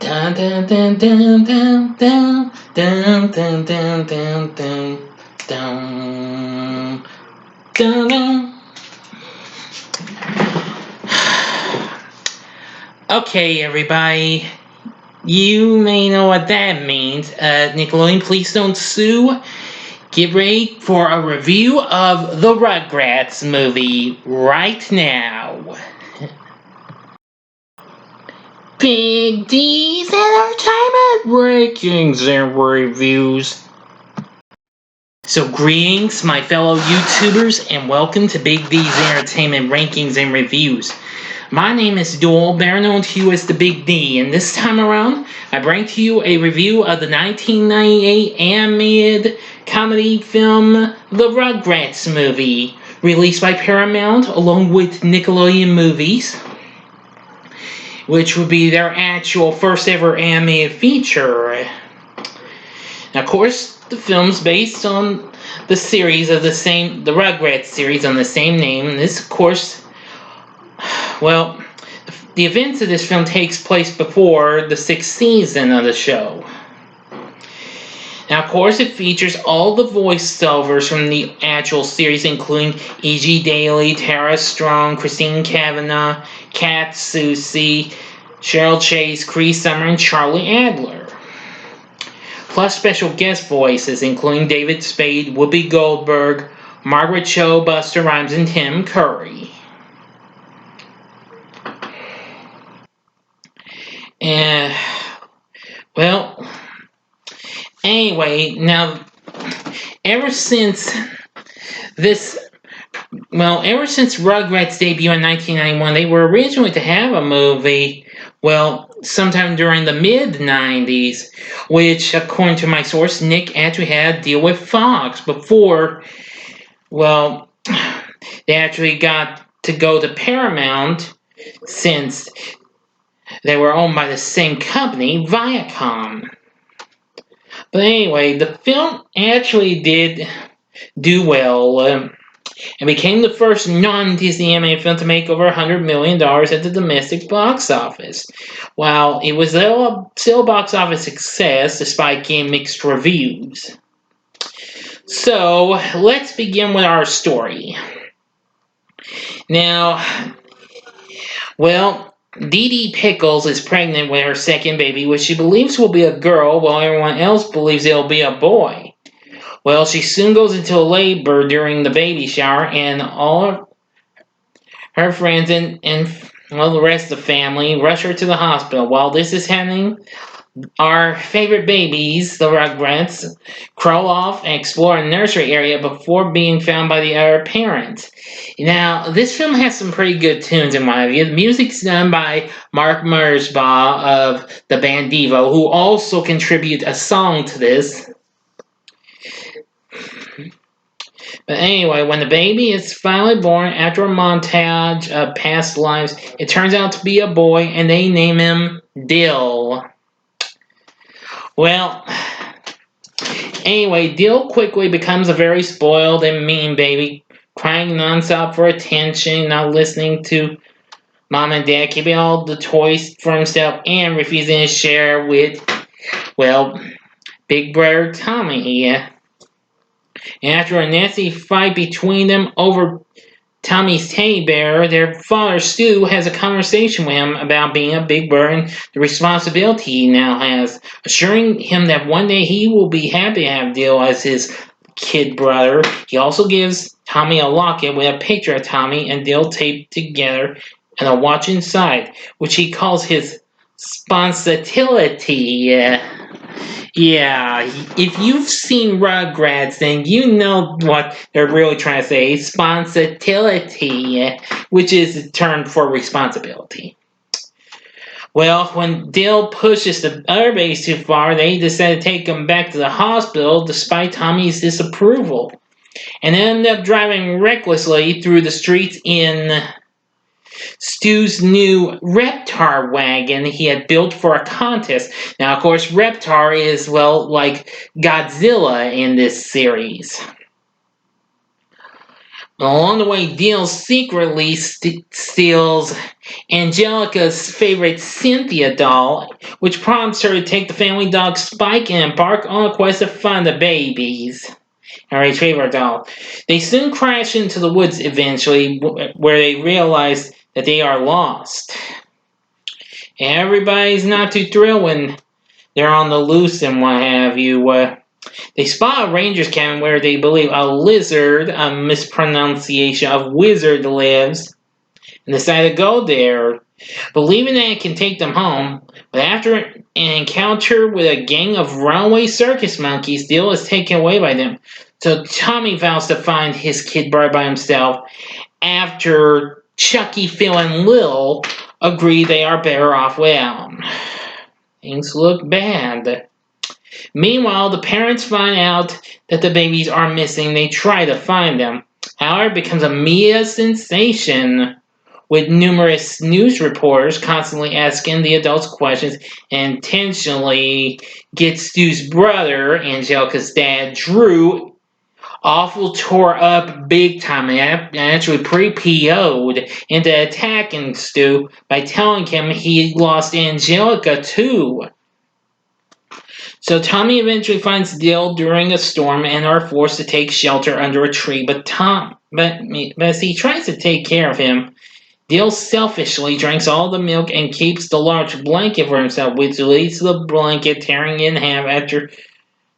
Dun, dun, dun, dun, dun, dun, dun, dun, dun, dun, dun, dun, dun, dun. Okay, everybody. You may know what that means. Nickelodeon, please don't sue. Get ready for a review of the Rugrats movie right now. Big D's Entertainment Rankings and Reviews. So greetings, my fellow YouTubers, and welcome to Big D's Entertainment Rankings and Reviews. My name is Doyle, better known to you as the Big D, and this time around, I bring to you a review of the 1998 animated comedy film, The Rugrats Movie, released by Paramount along with Nickelodeon Movies, which would be their actual first ever animated feature. Now, of course, the film's based on the series of the Rugrats series on the same name. And this, of course, well, the events of this film takes place before the 6th season of the show. Now, of course, it features all the voiceovers from the actual series, including E.G. Daily, Tara Strong, Christine Cavanaugh, Kat Susie, Cheryl Chase, Cree Summer, and Charlie Adler. Plus special guest voices, including David Spade, Whoopi Goldberg, Margaret Cho, Busta Rhymes, and Tim Curry. And, well, anyway, now, ever since Rugrats' debut in 1991, they were originally to have a movie, well, sometime during the mid-90s, which, according to my source, Nick actually had a deal with Fox before, well, they actually got to go to Paramount, since they were owned by the same company, Viacom. But anyway, the film actually did do well, and became the first non-Disney animated film to make over $100 million at the domestic box office. While it was still a box office success, despite getting mixed reviews. So, let's begin with our story. Now, well, Dee Dee Pickles is pregnant with her second baby, which she believes will be a girl, while everyone else believes it'll be a boy. Well, she soon goes into labor during the baby shower, and all of her friends and the rest of the family rush her to the hospital. While this is happening, our favorite babies, the Rugrats, crawl off and explore a nursery area before being found by the other parents. Now, this film has some pretty good tunes in my view. The music's done by Mark Mersbaugh of the band Devo, who also contribute a song to this. But anyway, when the baby is finally born, after a montage of past lives, it turns out to be a boy, and they name him Dill. Well, anyway, Dill quickly becomes a very spoiled and mean baby, crying nonstop for attention, not listening to Mom and Dad, keeping all the toys for himself, and refusing to share with, well, Big Brother Tommy. And after a nasty fight between them over Tommy's teddy bear, their father, Stu, has a conversation with him about being a big brother and the responsibility he now has, assuring him that one day he will be happy to have Dill as his kid brother. He also gives Tommy a locket with a picture of Tommy and Dill taped together and a watch inside, which he calls his sponsatility. Yeah, if you've seen Rugrats, then you know what they're really trying to say. Sponsatility, which is a term for responsibility. Well, when Dill pushes the other babies too far, they decide to take him back to the hospital despite Tommy's disapproval. And end up driving recklessly through the streets in Stu's new Reptar wagon he had built for a contest. Now, of course, Reptar is, well, like Godzilla in this series. Along the way, Dil secretly steals Angelica's favorite Cynthia doll, which prompts her to take the family dog Spike and embark on a quest to find the babies and retrieve her doll. They soon crash into the woods eventually, where they realize that they are lost. Everybody's not too thrilled when they're on the loose and what have you. They spot a ranger's cabin where they believe a lizard, a mispronunciation of wizard, lives, and decide to go there, believing that it can take them home. But after an encounter with a gang of runaway circus monkeys, Dil is taken away by them. So Tommy vows to find his kid brother by himself after Chucky, Phil, and Lil agree they are better off without him. Things look bad. Meanwhile, the parents find out that the babies are missing. They try to find them. However, it becomes a media sensation, with numerous news reporters constantly asking the adults questions, and intentionally get Stu's brother, Angelica's dad, Drew, awful tore up big time and actually pre-PO'd into attacking Stu by telling him he lost Angelica too. So Tommy eventually finds Dil during a storm and are forced to take shelter under a tree. But as he tries to take care of him, Dil selfishly drinks all the milk and keeps the large blanket for himself, which leads to the blanket tearing in half after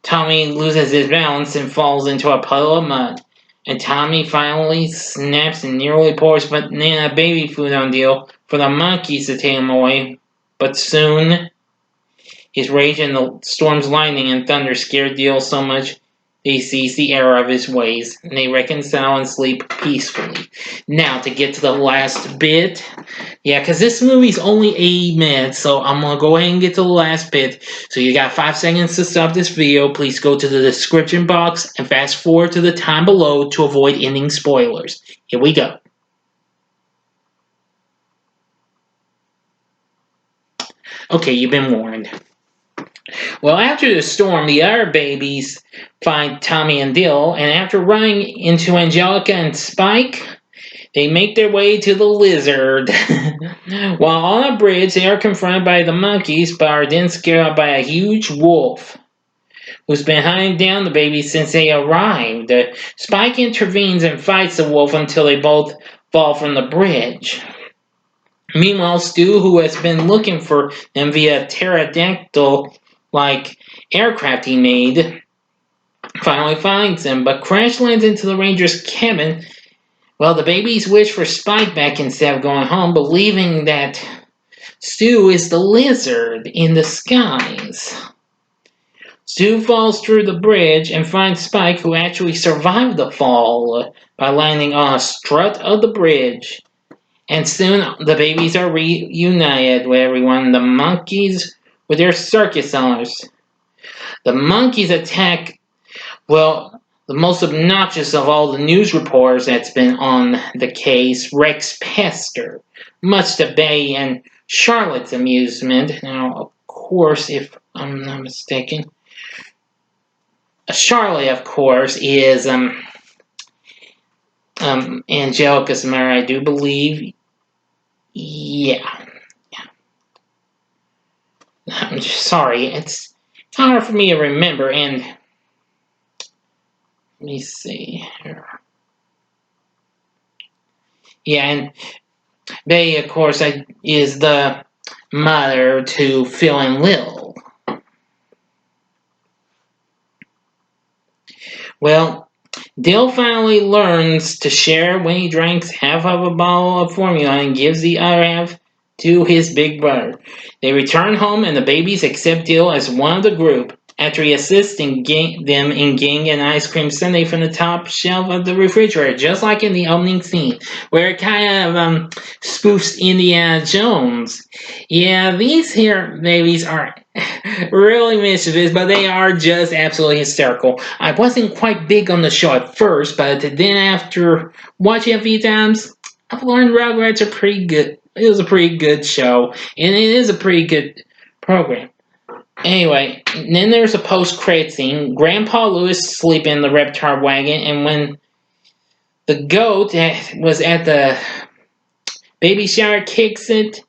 Tommy loses his balance and falls into a puddle of mud. And Tommy finally snaps and nearly pours banana baby food on Dil for the monkeys to take him away. But soon, his rage and the storm's lightning and thunder scare Dil so much he sees the error of his ways, and they reconcile and sleep peacefully. Now, to get to the last bit, because this movie's only 8 minutes, so I'm going to go ahead and get to the last bit. So you got 5 seconds to stop this video. Please go to the description box and fast forward to the time below to avoid ending spoilers. Here we go. Okay, you've been warned. Well, after the storm, the other babies find Tommy and Dil, and after running into Angelica and Spike, they make their way to the lizard. While on a bridge, they are confronted by the monkeys, but are then scared off by a huge wolf who's been hunting down the babies since they arrived. Spike intervenes and fights the wolf until they both fall from the bridge. Meanwhile, Stu, who has been looking for them via pterodactyl-like aircraft he made, finally finds them, but crash lands into the ranger's cabin. Well, the babies wish for Spike back instead of going home, believing that Stu is the lizard in disguise. Stu falls through the bridge and finds Spike, who actually survived the fall by landing on a strut of the bridge. And soon the babies are reunited with everyone. The monkeys with their circus owners. The monkeys attack, well, the most obnoxious of all the news reporters that's been on the case, Rex Pester, much to Betty and Charlotte's amusement. Now, of course, if I'm not mistaken, Charlotte, of course, is Angelica's mother, I do believe. Yeah. I'm just sorry, it's hard for me to remember, and let me see here. Yeah, and Betty, of course, is the mother to Phil and Lil. Well, Dil finally learns to share when he drinks half of a bottle of formula and gives the other half to his big brother. They return home and the babies accept Dil as one of the group after he assists them in getting an ice cream sundae from the top shelf of the refrigerator, just like in the opening scene, where it kind of spoofs Indiana Jones. Yeah, these here babies are really mischievous, but they are just absolutely hysterical. I wasn't quite big on the show at first, but then after watching it a few times, I've learned Rugrats are pretty good. It was a pretty good show, and it is a pretty good program. Anyway, then there's a post-credit scene. Grandpa Lewis sleeping in the reptar wagon, and when The goat was at the baby shower, kicks it,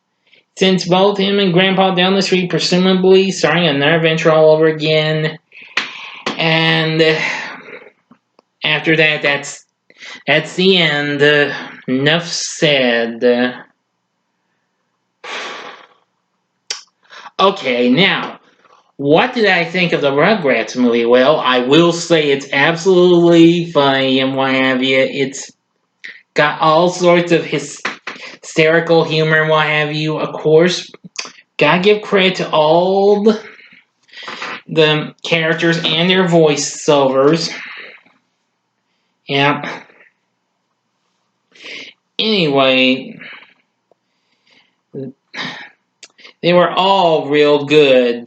sends both him and Grandpa down the street, presumably starting another adventure all over again. And after that, that's the end. Enough said. Okay, now, what did I think of the Rugrats movie? Well, I will say it's absolutely funny and what have you. It's got all sorts of hysterical humor and what have you. Of course, gotta give credit to all the characters and their voiceovers. Yeah. Anyway, they were all real good.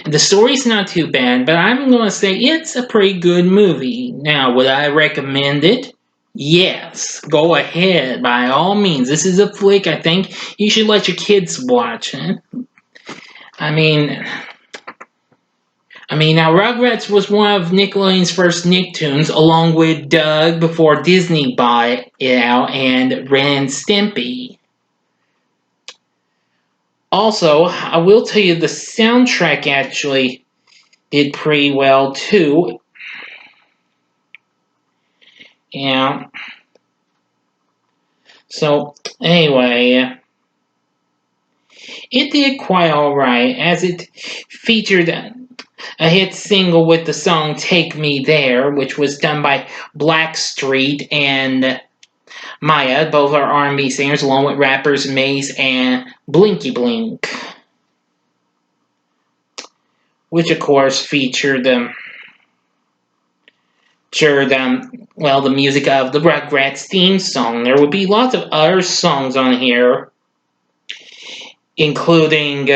The story's not too bad, but I'm going to say it's a pretty good movie. Now, would I recommend it? Yes, go ahead, by all means. This is a flick I think you should let your kids watch. I mean, now Rugrats was one of Nickelodeon's first Nicktoons, along with Doug before Disney bought it out, and Ren and Stimpy. Also, I will tell you the soundtrack actually did pretty well too. Yeah. So, anyway, it did quite alright, as it featured a hit single with the song Take Me There, which was done by Blackstreet and Maya, both are R&B singers, along with rappers Maze and Blinky Blink, which of course featured the music of the Rugrats theme song. There would be lots of other songs on here, including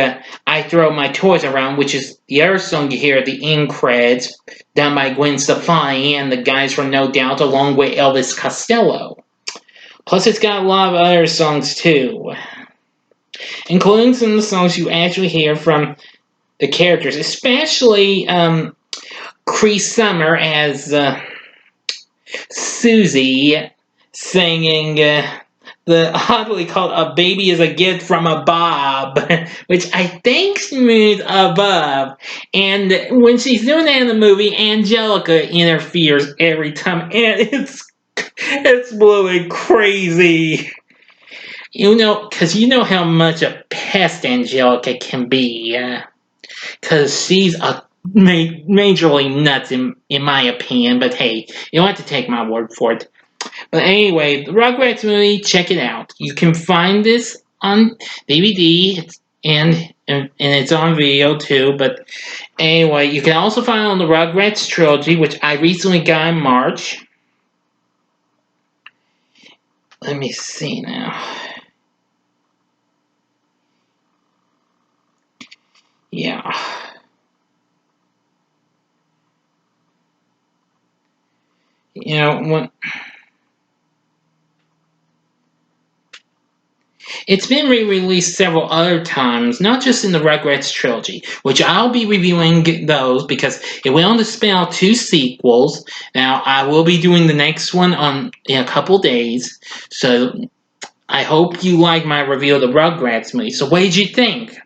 I Throw My Toys Around, which is the other song you hear at the end credits, done by Gwen Stefani and the guys from No Doubt, along with Elvis Costello. Plus, it's got a lot of other songs too, including some of the songs you actually hear from the characters, especially Cree Summer as Susie singing the oddly called A Baby is a Gift from Above, which I think means above. And when she's doing that in the movie, Angelica interferes every time, and it's blowing crazy. Because you know how much a pest Angelica can be. Because she's a majorly nuts in my opinion, but hey, you don't have to take my word for it. But anyway, the Rugrats movie, check it out. You can find this on DVD and it's on video too. But anyway, you can also find it on the Rugrats trilogy, which I recently got in March. Let me see now. Yeah. It's been re-released several other times, not just in the Rugrats trilogy, which I'll be reviewing those because it went on to spin out 2 sequels. Now, I will be doing the next one in a couple days, so I hope you like my review of the Rugrats movie. So what did you think?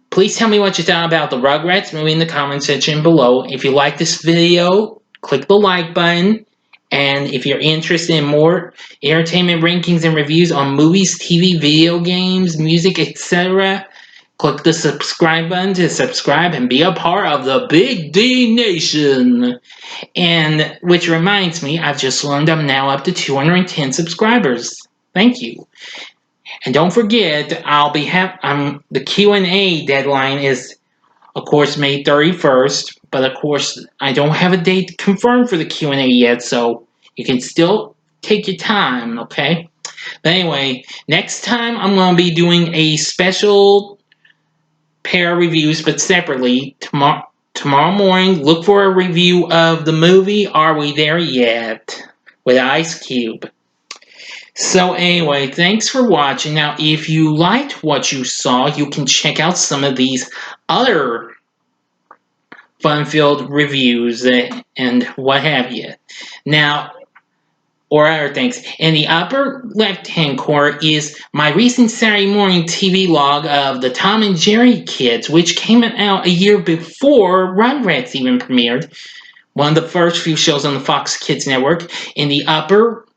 Please tell me what you thought about the Rugrats movie in the comment section below. If you like this video, click the like button. And if you're interested in more entertainment rankings and reviews on movies, TV, video games, music, etc., click the subscribe button to subscribe and be a part of the Big D Nation. And which reminds me, I've just learned I'm now up to 210 subscribers. Thank you. And don't forget, the Q&A deadline is, of course, May 31st. But of course, I don't have a date confirmed for the Q&A yet, so you can still take your time, okay? But anyway, next time I'm going to be doing a special pair of reviews, but separately. Tomorrow morning, look for a review of the movie Are We There Yet? With Ice Cube. So anyway, thanks for watching. Now, if you liked what you saw, you can check out some of these other fun-filled reviews and what have you. Now, or other things. In the upper left-hand corner is my recent Saturday morning TV log of the Tom and Jerry Kids, which came out a year before Rugrats even premiered. One of the first few shows on the Fox Kids network. In the upper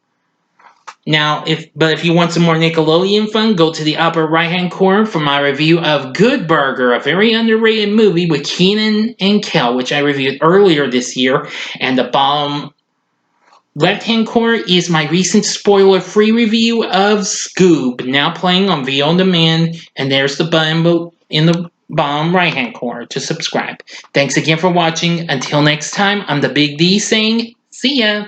Now, if you want some more Nickelodeon fun, go to the upper right-hand corner for my review of Good Burger, a very underrated movie with Keenan and Kel, which I reviewed earlier this year. And the bottom left-hand corner is my recent spoiler-free review of Scoob, now playing on VO On Demand. And there's the button in the bottom right-hand corner to subscribe. Thanks again for watching. Until next time, I'm the Big D saying, see ya!